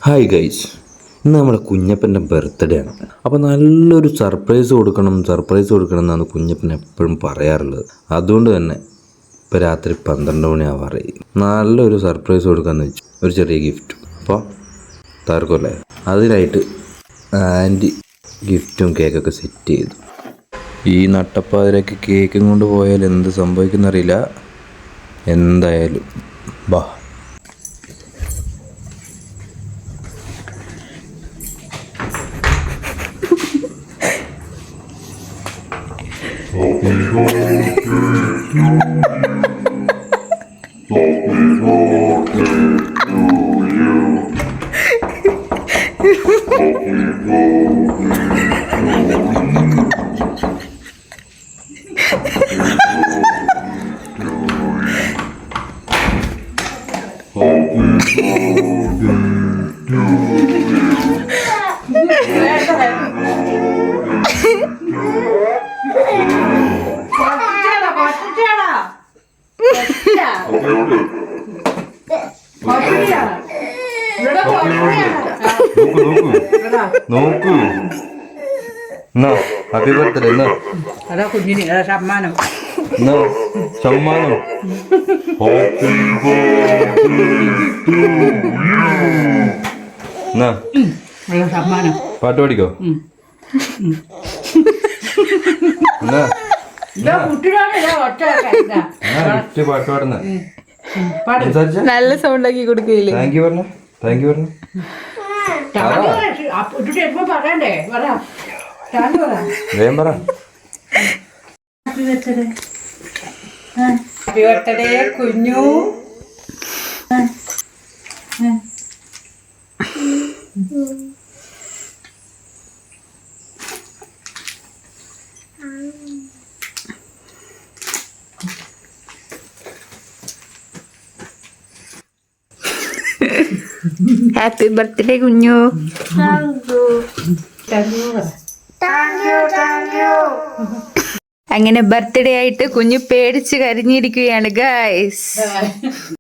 Hi guys, ഇന്ന് നമ്മുടെ കുഞ്ഞപ്പൻ്റെ birthday ആണ്. അപ്പോൾ നല്ലൊരു സർപ്രൈസ് കൊടുക്കണം എന്നാണ് കുഞ്ഞപ്പൻ എപ്പോഴും പറയാറുള്ളത്. അതുകൊണ്ട് തന്നെ ഇപ്പോൾ രാത്രി 12 മണിയാവാറായി. നല്ലൊരു സർപ്രൈസ് കൊടുക്കാമെന്ന് വെച്ചു, ഒരു ചെറിയ ഗിഫ്റ്റ്. അപ്പോൾ തർക്കമല്ലേ, അതിനായിട്ട് ആൻറ്റി ഗിഫ്റ്റും കേക്കൊക്കെ സെറ്റ് ചെയ്തു. ഈ നട്ടപ്പാതിരക്ക് കേക്കും കൊണ്ട് പോയാൽ എന്ത് സംഭവിക്കുന്നറിയില്ല. എന്തായാലും ബാ. നോക്കൂ, ഹാപ്പി ബർത്ത്ഡേ. കുഞ്ഞിന് സമ്മാനം സമ്മാനം. സമ്മാനം. പാട്ട് പാടിക്കോ. പാട്ട് പാടുന്ന നല്ല സൗണ്ട് ആക്കി കൊടുക്കില്ലേ? താങ്ക് യു പറഞ്ഞു. വേഗം പറ. ഹാപ്പി ബർത്ത്ഡേ കുഞ്ഞു. ഹാപ്പി ബർത്ത്ഡേ കുഞ്ഞു. അങ്ങനെ ബർത്ത്ഡേ ആയിട്ട് കുഞ്ഞു പേടിച്ച് കരഞ്ഞിരിക്കുകയാണ് ഗൈസ്.